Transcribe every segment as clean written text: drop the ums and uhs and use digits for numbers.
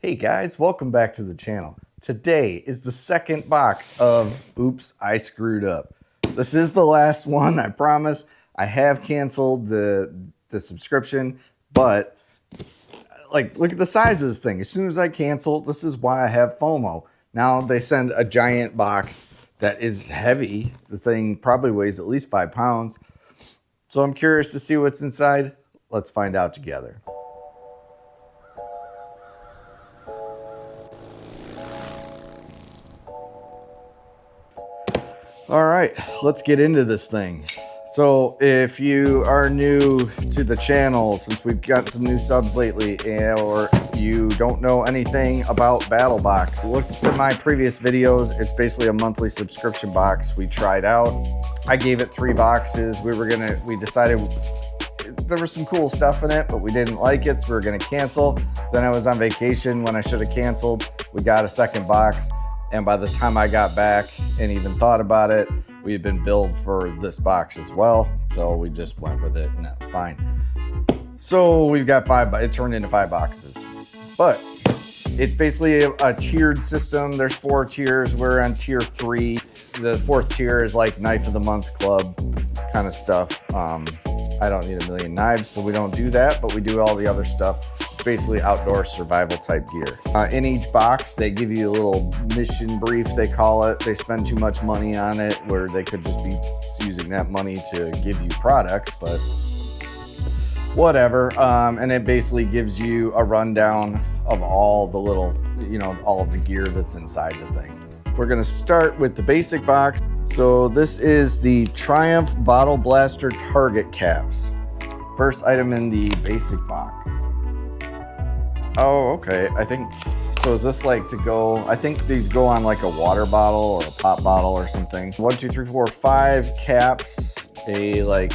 Hey guys, welcome back to the channel. Today is the second box of Oops, I Screwed Up. This is the last one, I promise. I have canceled the subscription, but like, look at the size of this thing. As soon as I cancel, this is why I have FOMO. Now they send a giant box that is heavy. The thing probably weighs at least 5 pounds. So I'm curious to see what's inside. Let's find out together. All right, let's get into this thing. So if you are new to the channel, since we've got some new subs lately, or if you don't know anything about BattlBox, look to my previous videos. It's basically a monthly subscription box we tried out. I gave it 3 boxes. We decided there was some cool stuff in it, but we didn't like it, so we were gonna cancel. Then I was on vacation when I should have canceled. We got a second box. And by the time I got back and even thought about it, we had been billed for this box as well. So we just went with it and that's fine. So we've got 5, it turned into 5 boxes. But it's basically a tiered system. There's 4 tiers. We're on tier 3. The 4th tier is like Knife of the Month Club kind of stuff. I don't need a million knives, so we don't do that, but we do all the other stuff. Basically outdoor survival type gear. In each box, they give you a little mission brief, they call it. They spend too much money on it where they could just be using that money to give you products, but whatever. And it basically gives you a rundown of all the little, all of the gear that's inside the thing. We're gonna start with the basic box. So this is the Triumph Bottle Blaster Target Caps. First item in the basic box. Oh, okay. I think, so is this like to go, I think these go on like a water bottle or a pop bottle or something. 1, 2, 3, 4, 5 caps, a like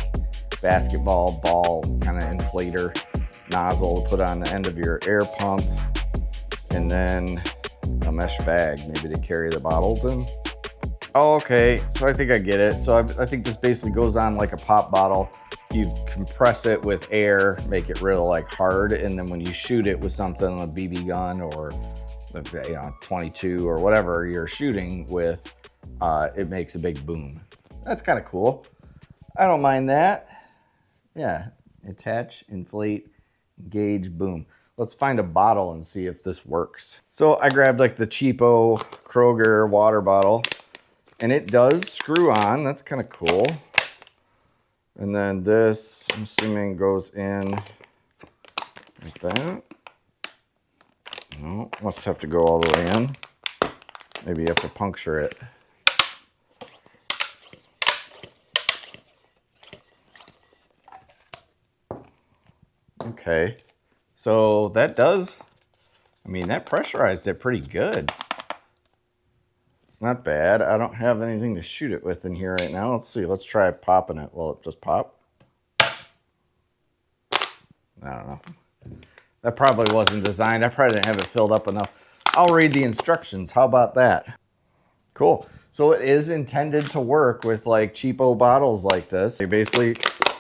basketball ball kind of inflator nozzle to put on the end of your air pump, and then a mesh bag maybe to carry the bottles in. Oh, okay. So I think I get it. So I think this basically goes on like a pop bottle. You compress it with air, make it real like hard, and then when you shoot it with something, a BB gun or 22 or whatever you're shooting with, it makes a big boom. That's kind of cool. I don't mind that. Yeah, attach, inflate, engage, boom. Let's find a bottle and see if this works. So I grabbed like the cheapo Kroger water bottle, and it does screw on. That's kind of cool. And then this, I'm assuming, goes in like that. No, must have to go all the way in. Maybe you have to puncture it. Okay, so that does, that pressurized it pretty good. Not bad. I don't have anything to shoot it with in here right now. Let's see. Let's try popping it. Will it just pop? I don't know. That probably wasn't designed. I probably didn't have it filled up enough. I'll read the instructions. How about that? Cool. So it is intended to work with like cheapo bottles like this. You basically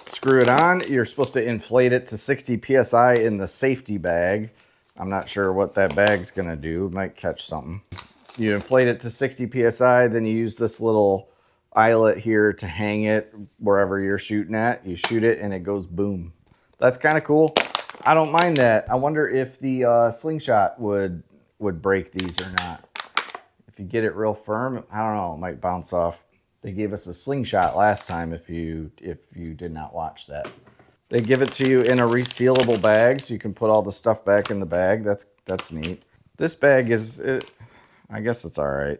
screw it on. You're supposed to inflate it to 60 PSI in the safety bag. I'm not sure what that bag's going to do. It might catch something. You inflate it to 60 PSI, then you use this little eyelet here to hang it wherever you're shooting at. You shoot it and it goes boom. That's kind of cool. I don't mind that. I wonder if the slingshot would break these or not. If you get it real firm, I don't know, it might bounce off. They gave us a slingshot last time if you did not watch that. They give it to you in a resealable bag so you can put all the stuff back in the bag. That's neat. This bag is... I guess it's all right.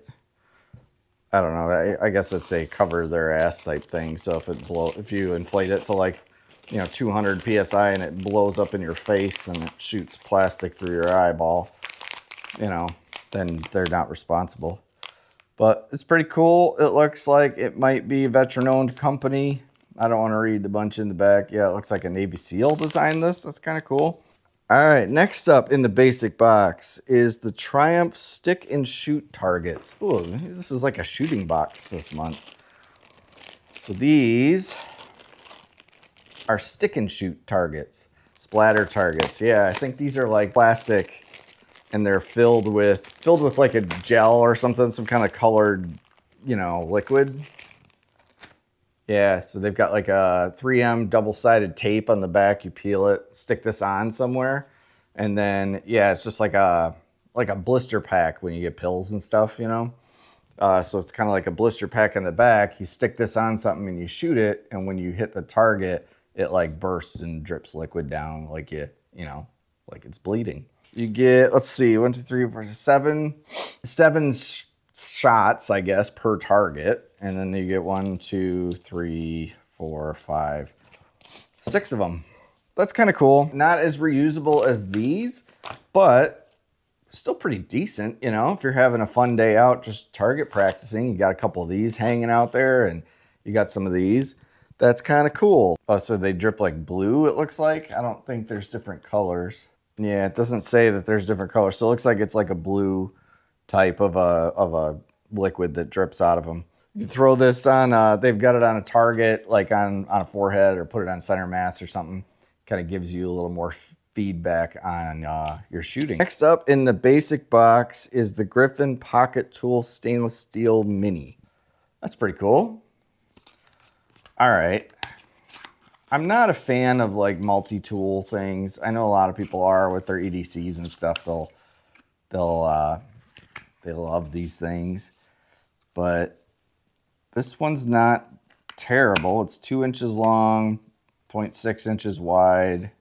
I don't know. I guess it's a cover their ass type thing. So if you inflate it to like, 200 PSI and it blows up in your face and it shoots plastic through your eyeball, then they're not responsible. But it's pretty cool. It looks like it might be a veteran-owned company. I don't want to read the bunch in the back. Yeah, it looks like a Navy SEAL designed this. That's kind of cool. All right, next up in the basic box is the Triumph Stick and Shoot Targets. Ooh, this is like a shooting box this month. So these are stick and shoot targets, splatter targets. Yeah, I think these are like plastic and they're filled with like a gel or something, some kind of colored, you know, liquid. Yeah, so they've got like a 3M double-sided tape on the back. You peel it, stick this on somewhere, and then yeah, it's just like a blister pack when you get pills and stuff, you know. So it's kind of like a blister pack in the back. You stick this on something and you shoot it, and when you hit the target, it like bursts and drips liquid down, like you know, like it's bleeding. You get, let's see, 1, 2, 3, 4, 7 shots, I guess, per target, and then you get 1, 2, 3, 4, 5, 6 of them. That's kind of cool. Not as reusable as these, but still pretty decent, you know. If you're having a fun day out just target practicing, you got a couple of these hanging out there, and you got some of these. That's kind of cool. Oh, so they drip like blue, it looks like. I don't think there's different colors. Yeah, it doesn't say that there's different colors. So it looks like it's like a blue type of a liquid that drips out of them. You throw this on, they've got it on a target, like on a forehead, or put it on center mass or something. Kind of gives you a little more feedback on your shooting. Next up in the basic box is the Griffin Pocket Tool Stainless Steel Mini. That's pretty cool. All right. I'm not a fan of like multi-tool things. I know a lot of people are with their EDCs and stuff. They love these things, but this one's not terrible. It's 2 inches long, 0.6 inches wide,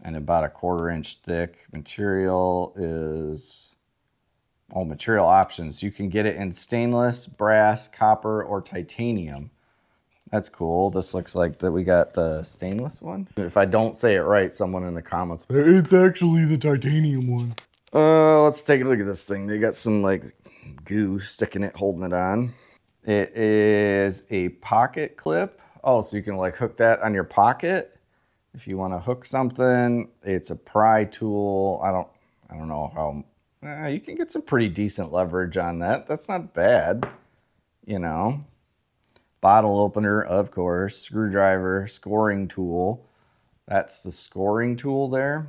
and about 1/4 inch thick. Material is, material options. You can get it in stainless, brass, copper, or titanium. That's cool. This looks like that we got the stainless one. If I don't say it right, someone in the comments, it's actually the titanium one. Let's take a look at this thing. They got some like goo sticking it, holding it on. It is a pocket clip. Oh, so you can like hook that on your pocket if you want to hook something. It's a pry tool. I don't know how. You can get some pretty decent leverage on that. That's not bad, you know. Bottle opener, of course, screwdriver, scoring tool. That's the scoring tool there.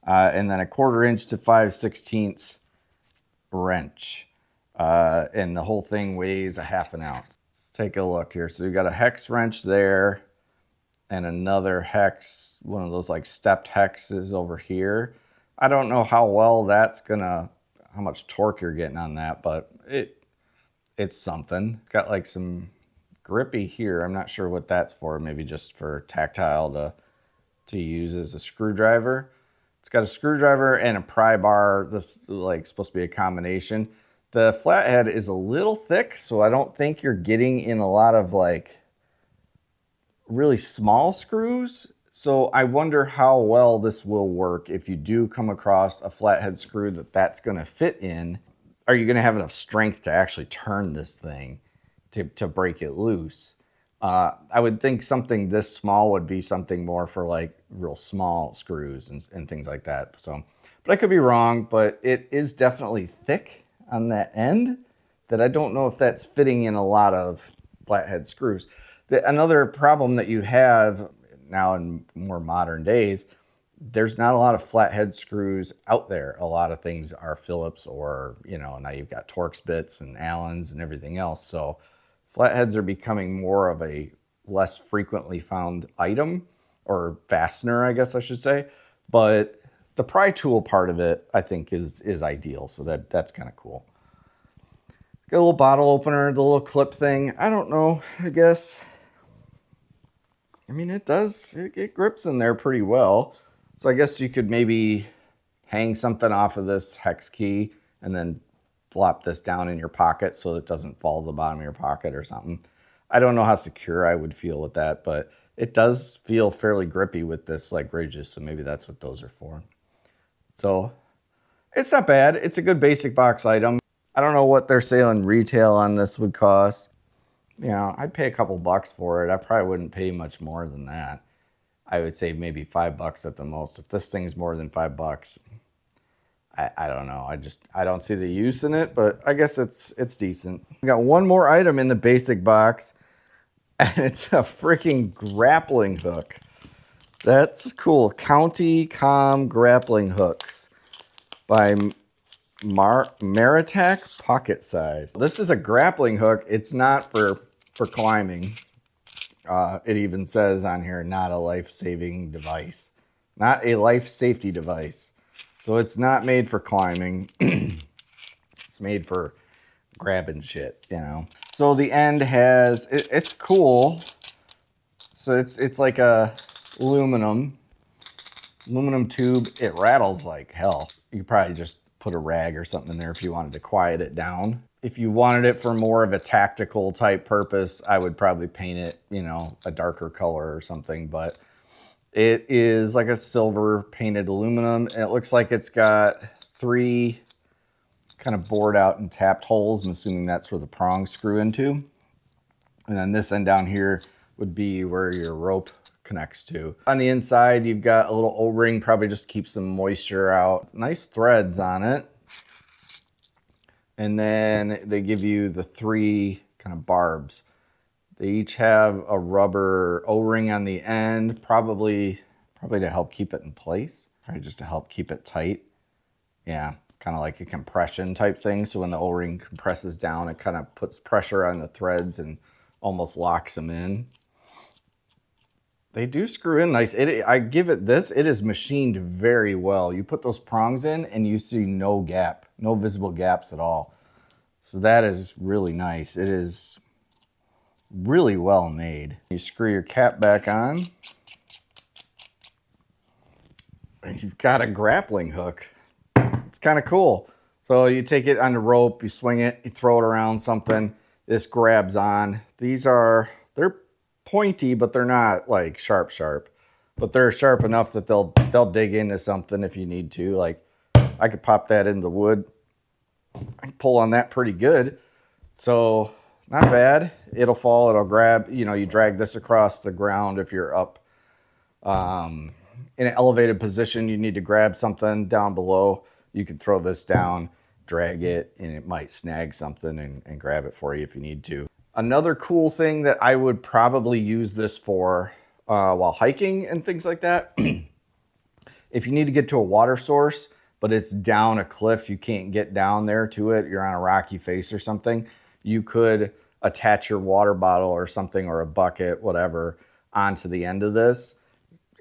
And then 1/4 inch to 5/16 wrench. And the whole thing weighs 1/2 ounce. Let's take a look here. So you got a hex wrench there and another hex, one of those like stepped hexes over here. I don't know how well that's how much torque you're getting on that, but it's something. It's got like some grippy here. I'm not sure what that's for. Maybe just for tactile to use as a screwdriver. It's got a screwdriver and a pry bar. This is like supposed to be a combination. The flathead is a little thick, so I don't think you're getting in a lot of like really small screws. So I wonder how well this will work if you do come across a flathead screw that's going to fit in. Are you going to have enough strength to actually turn this thing to break it loose? I would think something this small would be something more for like real small screws and things like that. So, but I could be wrong, but it is definitely thick on that end that I don't know if that's fitting in a lot of flathead screws. Another problem that you have now in more modern days, there's not a lot of flathead screws out there. A lot of things are Phillips or, you know, now you've got Torx bits and Allens and everything else. So flatheads are becoming more of a less frequently found item, or fastener, I guess I should say. But the pry tool part of it, I think, is ideal. So that's kind of cool. Got a little bottle opener, the little clip thing. I don't know, I guess. I mean, it grips in there pretty well. So I guess you could maybe hang something off of this hex key and then plop this down in your pocket so it doesn't fall to the bottom of your pocket or something. I don't know how secure I would feel with that, but it does feel fairly grippy with this like ridges, so maybe that's what those are for. So it's not bad. It's a good basic box item. I don't know what they're selling retail on this would cost. You know, I'd pay a couple bucks for it. I probably wouldn't pay much more than that. I would say maybe $5 at the most. If this thing's more than $5, I don't know. I don't see the use in it, but I guess it's decent. We got one more item in the basic box, and it's a freaking grappling hook. That's cool. County Com grappling hooks. by Maritac Pocket Size. This is a grappling hook. It's not for climbing. It even says on here, not a life-saving device. Not a life safety device. So it's not made for climbing. It's made for grabbing shit, you know. So the end has, it's cool. So it's like a aluminum tube. It rattles like hell. You could probably just put a rag or something in there if you wanted to quiet it down. If you wanted it for more of a tactical type purpose, I would probably paint it, you know, a darker color or something, but it is like a silver painted aluminum. And it looks like it's got 3 kind of bored out and tapped holes. I'm assuming that's where the prongs screw into. And then this end down here would be where your rope connects to. On the inside, you've got a little O-ring, probably just keep some moisture out. Nice threads on it. And then they give you the 3 kind of barbs. They each have a rubber O-ring on the end, probably to help keep it in place, probably just to help keep it tight. Yeah, kind of like a compression type thing. So when the O-ring compresses down, it kind of puts pressure on the threads and almost locks them in. They do screw in nice. I give it this. It is machined very well. You put those prongs in and you see no gap, no visible gaps at all. So that is really nice. It is really well made. You screw your cap back on. And you've got a grappling hook. It's kind of cool. So you take it on the rope, you swing it, you throw it around something. This grabs on. They're pointy, but they're not like sharp. But they're sharp enough that they'll dig into something if you need to. Like I could pop that into the wood. I can pull on that pretty good. So not bad. It'll fall, it'll grab, you know, you drag this across the ground if you're up in an elevated position, you need to grab something down below. You can throw this down, drag it, and it might snag something and grab it for you if you need to. Another cool thing that I would probably use this for while hiking and things like that, if you need to get to a water source, but it's down a cliff, you can't get down there to it, you're on a rocky face or something, you could attach your water bottle or something, or a bucket, whatever, onto the end of this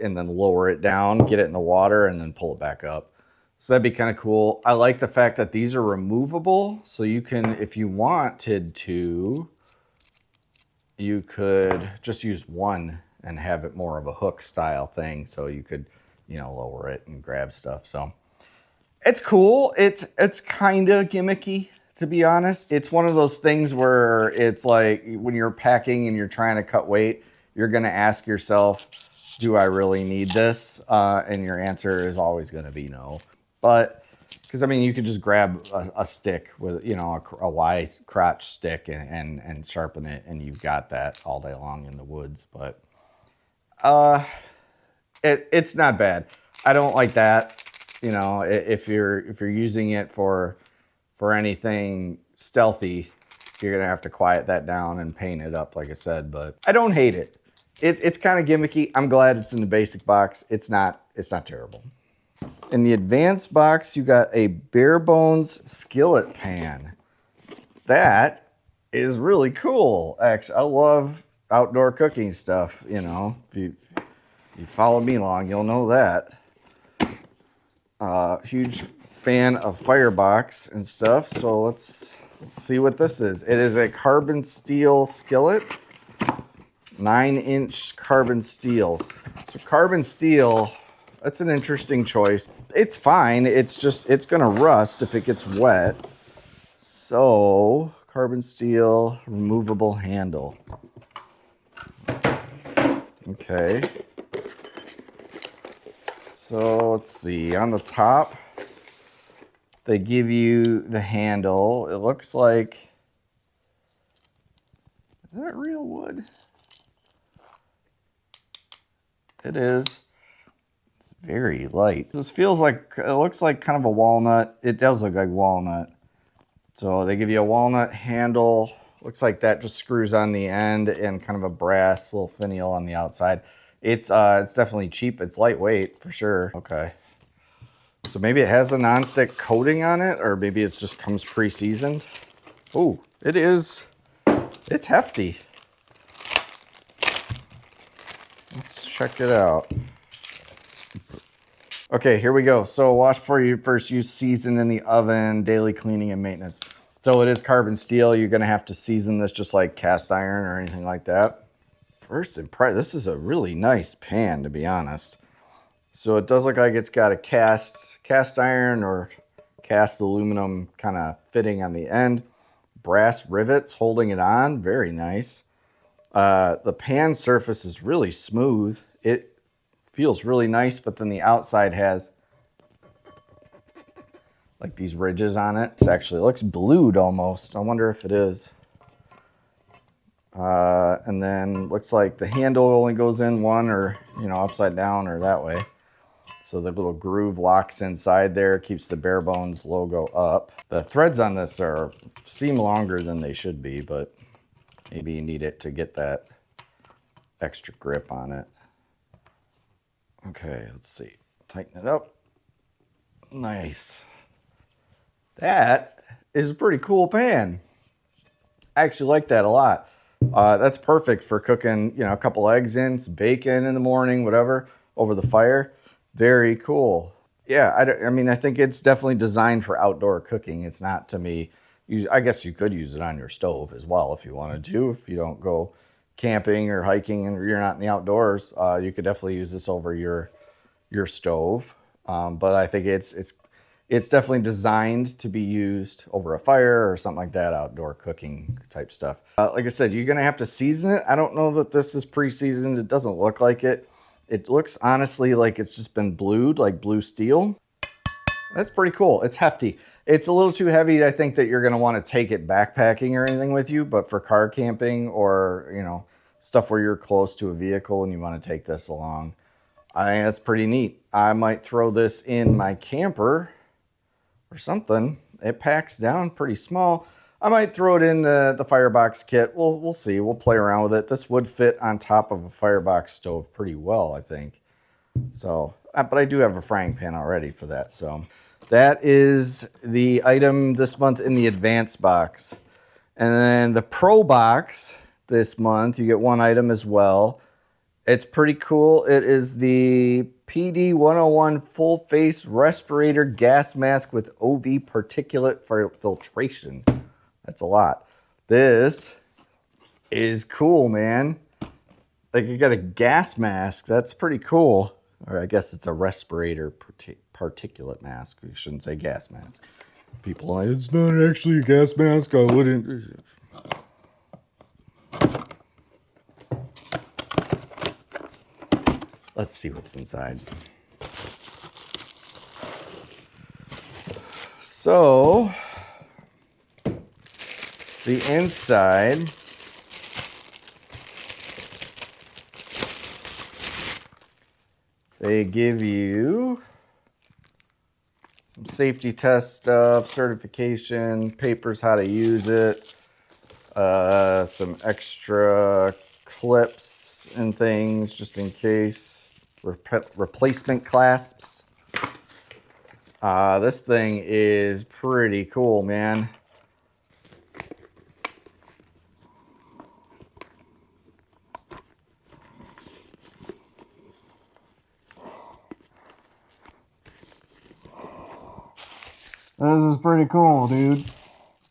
and then lower it down, get it in the water, and then pull it back up. So that'd be kind of cool. I like the fact that these are removable. So you can, if you wanted to, you could just use one and have it more of a hook style thing. So you could, you know, lower it and grab stuff. So it's cool. It's kind of gimmicky, to be honest. It's one of those things where it's like when you're packing and you're trying to cut weight, you're going to ask yourself, do I really need this? And your answer is always going to be no. But because I mean, you could just grab a stick with, you know, a wise crotch stick and sharpen it, and you've got that all day long in the woods. But it's not bad. I don't like that. You know, if you're using it for anything stealthy, you're gonna have to quiet that down and paint it up, like I said. But I don't hate it. It's kind of gimmicky. I'm glad it's in the basic box. It's not terrible. In the advanced box, you got a bare bones skillet pan. That is really cool. Actually, I love outdoor cooking stuff. You know, if you follow me long, you'll know that. Huge fan of firebox and stuff. So let's see what this is. It is a carbon steel skillet. 9-inch carbon steel. So carbon steel, that's an interesting choice. It's fine. It's just, it's going to rust if it gets wet. So carbon steel, removable handle. Okay. So let's see. On the top, they give you the handle. It looks like, is that real wood? It is. It's very light. This feels like, it looks like kind of a walnut. It does look like walnut. So they give you a walnut handle. Looks like that just screws on the end, and kind of a brass little finial on the outside. It's definitely cheap. It's lightweight for sure. Okay. So maybe it has a nonstick coating on it, or maybe it just comes pre-seasoned. Oh, it is. It's hefty. Let's check it out. Okay, here we go. So wash before you first use, season in the oven, daily cleaning and maintenance. So it is carbon steel. You're gonna have to season this just like cast iron or anything like that. First impression, this is a really nice pan, to be honest. So it does look like it's got a cast iron or cast aluminum kind of fitting on the end. Brass rivets holding it on, very nice. The pan surface is really smooth. It feels really nice, but then the outside has like these ridges on it. It actually looks blued almost. I wonder if it is. And then looks like the handle only goes in one, or, you know, upside down or that way. So the little groove locks inside there, keeps the Bare Bones logo up. The threads on this seem longer than they should be, but maybe you need it to get that extra grip on it. Okay, let's see. Tighten it up. Nice. That is a pretty cool pan. I actually like that a lot. That's perfect for cooking, you know, a couple eggs in, some bacon in the morning, whatever, over the fire. Very cool. Yeah, I mean, I think it's definitely designed for outdoor cooking. It's not, to me, I guess you could use it on your stove as well if you wanted to. If you don't go camping or hiking and you're not in the outdoors, you could definitely use this over your stove. But I think it's definitely designed to be used over a fire or something like that, outdoor cooking type stuff. Like I said, you're gonna have to season it. I don't know that this is pre-seasoned. It doesn't look like it. It looks honestly like it's just been blued, like blue steel. That's pretty cool. It's hefty. It's a little too heavy, I think, that you're gonna wanna take it backpacking or anything with you, but for car camping or, you know, stuff where you're close to a vehicle and you wanna take this along, I think that's pretty neat. I might throw this in my camper or something. It packs down pretty small. I might throw it in the firebox kit. We'll see. We'll play around with it. This would fit on top of a firebox stove pretty well, I think. So, but I do have a frying pan already for that. So that is the item this month in the advanced box. And then the pro box this month, you get one item as well. It's pretty cool. It is the PD 101 full face respirator gas mask with OV particulate filtration. That's a lot. This is cool, man. Like, you got a gas mask. That's pretty cool. Or I guess it's a respirator particulate mask. You shouldn't say gas mask. People are like, it's not actually a gas mask. I wouldn't. Let's see what's inside. So, the inside they give you some safety test stuff, certification, papers, how to use it, some extra clips and things just in case. Replacement clasps. This thing is pretty cool, man. This is pretty cool, dude.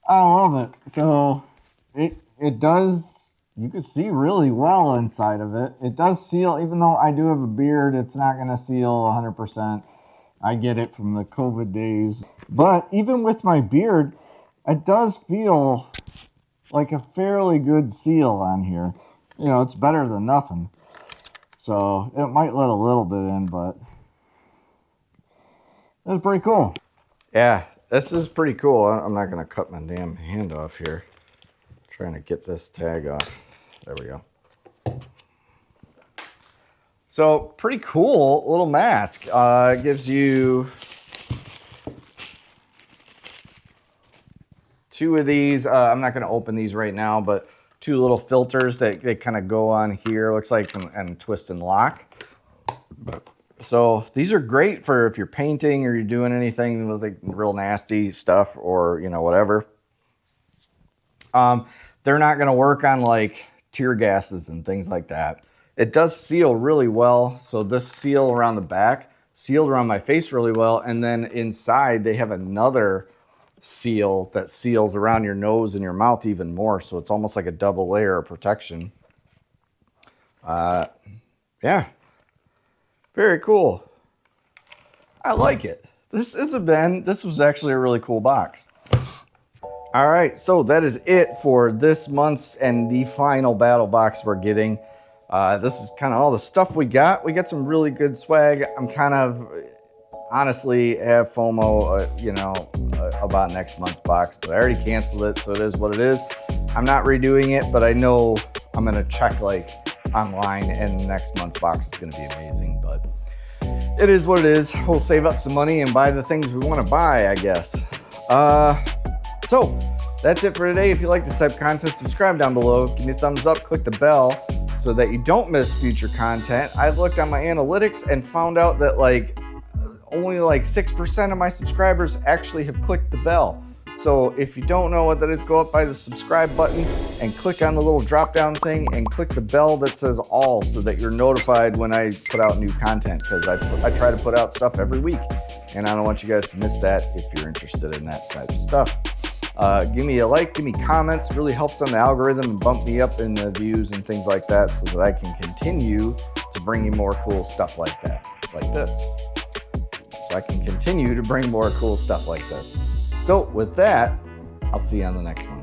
I love it. So it does. You can see really well inside of it. It does seal, even though I do have a beard, it's not going to seal 100%. I get it from the COVID days. But even with my beard, it does feel like a fairly good seal on here. You know, it's better than nothing. So it might let a little bit in, but it's pretty cool. Yeah, this is pretty cool. I'm not going to cut my damn hand off here. Trying to get this tag off. There we go. So pretty cool little mask. It gives you two of these. I'm not going to open these right now, but two little filters that they kind of go on here. Looks like and twist and lock. So these are great for if you're painting or you're doing anything with like real nasty stuff or, you know, whatever. They're not going to work on like tear gases and things like that. It does seal really well. So this seal around the back sealed around my face really well. And then inside they have another seal that seals around your nose and your mouth even more. So it's almost like a double layer of protection. Yeah, very cool. I like it. This was actually a really cool box. All right, so that is it for this month's and the final battle box we're getting. This is kind of all the stuff we got. We got some really good swag. I'm kind of honestly have FOMO, you know, about next month's box, but I already canceled it, so it is what it is. I'm not redoing it, but I know I'm gonna check like online, and next month's box is gonna be amazing. But it is what it is. We'll save up some money and buy the things we want to buy, I guess. So that's it for today. If you like this type of content, subscribe down below, give me a thumbs up, click the bell so that you don't miss future content. I looked on my analytics and found out that like only like 6% of my subscribers actually have clicked the bell. So if you don't know what that is, go up by the subscribe button and click on the little drop down thing and click the bell that says all so that you're notified when I put out new content, because I try to put out stuff every week and I don't want you guys to miss that if you're interested in that type of stuff. Give me a like, give me comments, really helps on the algorithm and bump me up in the views and things like that so that I can continue to bring you more cool stuff like that, like this. So I can continue to bring more cool stuff like this. So with that, I'll see you on the next one.